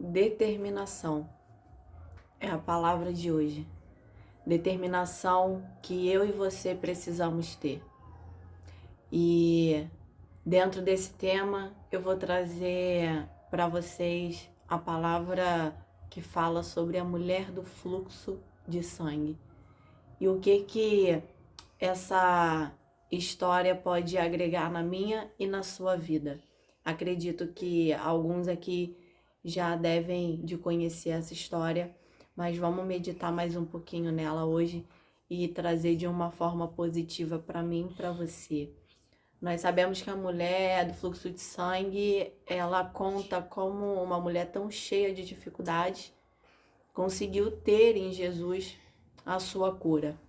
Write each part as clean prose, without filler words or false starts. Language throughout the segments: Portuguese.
Determinação é a palavra de hoje. Determinação que eu e você precisamos ter. E dentro desse tema eu vou trazer para vocês a palavra que fala sobre a mulher do fluxo de sangue. E o que essa história pode agregar na minha e na sua vida. Acredito que alguns aqui já devem de conhecer essa história, mas vamos meditar mais um pouquinho nela hoje e trazer de uma forma positiva para mim e para você. Nós sabemos que a mulher do fluxo de sangue, ela conta como uma mulher tão cheia de dificuldades conseguiu ter em Jesus a sua cura.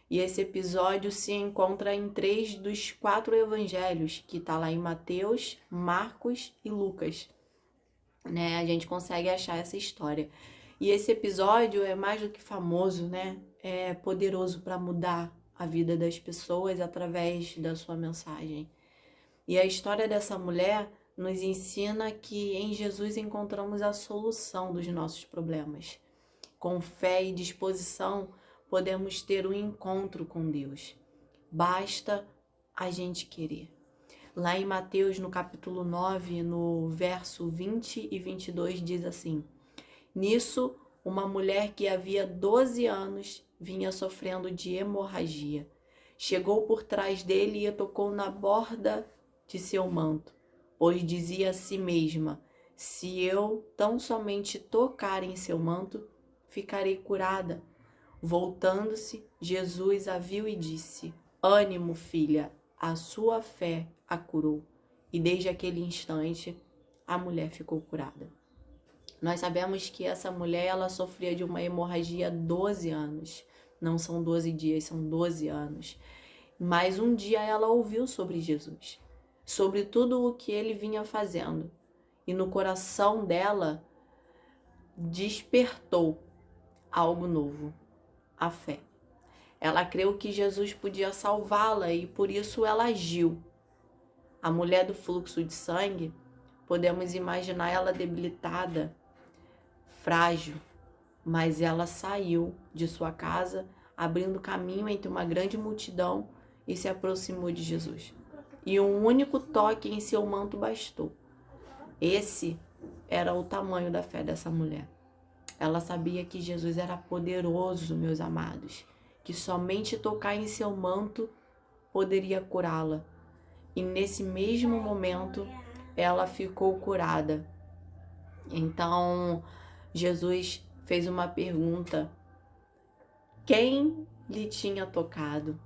E esse episódio se encontra em 3 dos 4 evangelhos, que está lá em Mateus, Marcos e Lucas. Né? A gente consegue achar essa história. E esse episódio é mais do que famoso, né? É poderoso para mudar a vida das pessoas através da sua mensagem. E a história dessa mulher nos ensina que em Jesus encontramos a solução dos nossos problemas. Com fé e disposição, podemos ter um encontro com Deus. Basta a gente querer. Lá em Mateus, no capítulo 9, no verso 20 e 22, diz assim: Nisso, uma mulher que havia 12 anos vinha sofrendo de hemorragia. Chegou por trás dele e tocou na borda de seu manto, pois dizia a si mesma: se eu tão somente tocar em seu manto, ficarei curada. Voltando-se, Jesus a viu e disse: Ânimo, filha, a sua fé a curou. E desde aquele instante, a mulher ficou curada. Nós sabemos que essa mulher, ela sofria de uma hemorragia há 12 anos. Não são 12 dias, são 12 anos. Mas um dia ela ouviu sobre Jesus, sobre tudo o que ele vinha fazendo. E no coração dela despertou algo novo. A fé. Ela creu que Jesus podia salvá-la e por isso ela agiu. A mulher do fluxo de sangue, podemos imaginar ela debilitada, frágil, mas ela saiu de sua casa, abrindo caminho entre uma grande multidão e se aproximou de Jesus. E um único toque em seu manto bastou. Esse era o tamanho da fé dessa mulher. Ela sabia que Jesus era poderoso, meus amados, que somente tocar em seu manto poderia curá-la. E nesse mesmo momento, ela ficou curada. Então, Jesus fez uma pergunta: quem lhe tinha tocado?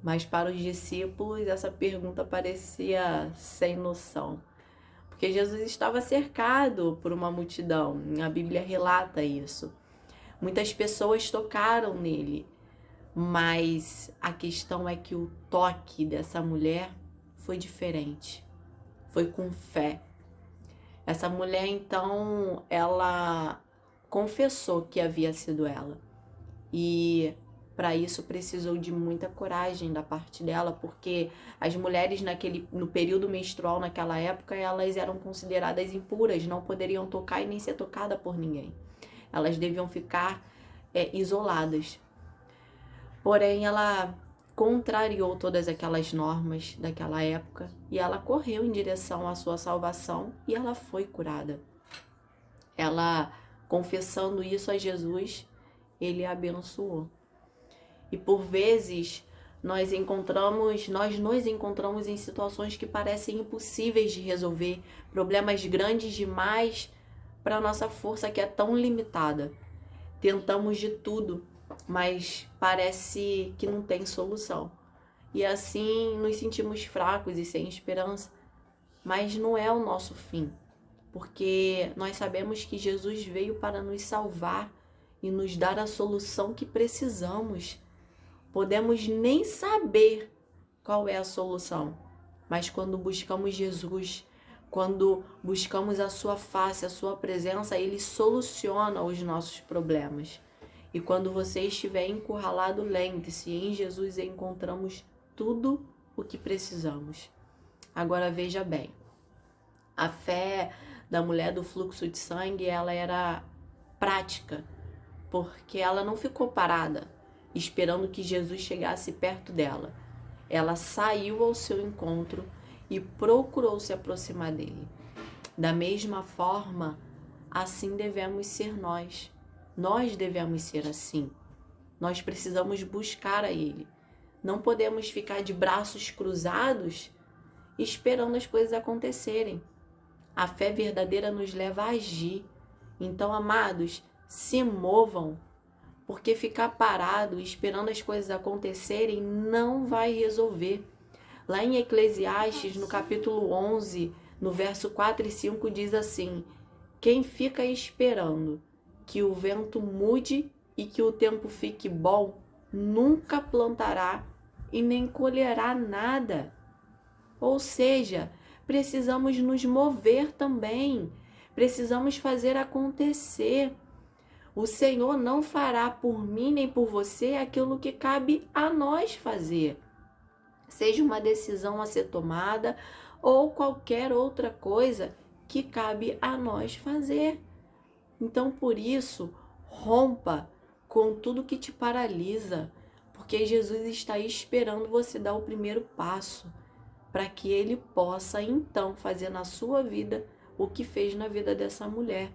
Mas para os discípulos, essa pergunta parecia sem noção. Porque Jesus estava cercado por uma multidão, a Bíblia relata isso. Muitas pessoas tocaram nele, mas a questão é que o toque dessa mulher foi diferente, foi com fé. Essa mulher, então, ela confessou que havia sido ela. E para isso precisou de muita coragem da parte dela, porque as mulheres no período menstrual naquela época, elas eram consideradas impuras, não poderiam tocar e nem ser tocada por ninguém. Elas deviam ficar isoladas. Porém, ela contrariou todas aquelas normas daquela época e ela correu em direção à sua salvação e ela foi curada. Ela, confessando isso a Jesus, ele a abençoou. E por vezes nós nos encontramos em situações que parecem impossíveis de resolver, problemas grandes demais para a nossa força que é tão limitada. Tentamos de tudo, mas parece que não tem solução. E assim nos sentimos fracos e sem esperança, mas não é o nosso fim, porque nós sabemos que Jesus veio para nos salvar e nos dar a solução que precisamos. Podemos nem saber qual é a solução, mas quando buscamos Jesus, quando buscamos a sua face, a sua presença, ele soluciona os nossos problemas. E quando você estiver encurralado, lembre-se, em Jesus encontramos tudo o que precisamos. Agora veja bem, a fé da mulher do fluxo de sangue, ela era prática, porque ela não ficou parada esperando que Jesus chegasse perto dela. Ela saiu ao seu encontro e procurou se aproximar dele. Da mesma forma, assim devemos ser nós. Nós devemos ser assim. Nós precisamos buscar a Ele. Não podemos ficar de braços cruzados esperando as coisas acontecerem. A fé verdadeira nos leva a agir. Então, amados, se movam, porque ficar parado esperando as coisas acontecerem não vai resolver. Lá em Eclesiastes, no capítulo 11, no verso 4 e 5, diz assim: quem fica esperando que o vento mude e que o tempo fique bom, nunca plantará e nem colherá nada. Ou seja, precisamos nos mover também, precisamos fazer acontecer. O Senhor não fará por mim nem por você aquilo que cabe a nós fazer. Seja uma decisão a ser tomada ou qualquer outra coisa que cabe a nós fazer. Então, por isso, rompa com tudo que te paralisa, porque Jesus está aí esperando você dar o primeiro passo, para que Ele possa, então, fazer na sua vida o que fez na vida dessa mulher.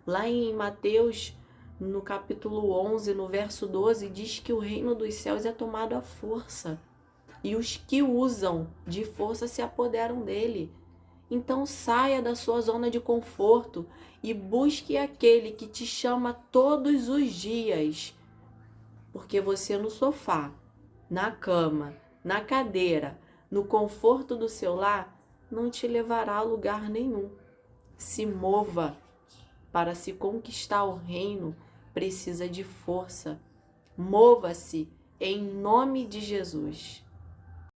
Lá em Mateus, no capítulo 11, no verso 12, diz que o reino dos céus é tomado à força, e os que usam de força se apoderam dele. Então saia da sua zona de conforto e busque aquele que te chama todos os dias. Porque você no sofá, na cama, na cadeira, no conforto do seu lar, não te levará a lugar nenhum. Se mova. Para se conquistar o reino, precisa de força. Mova-se em nome de Jesus.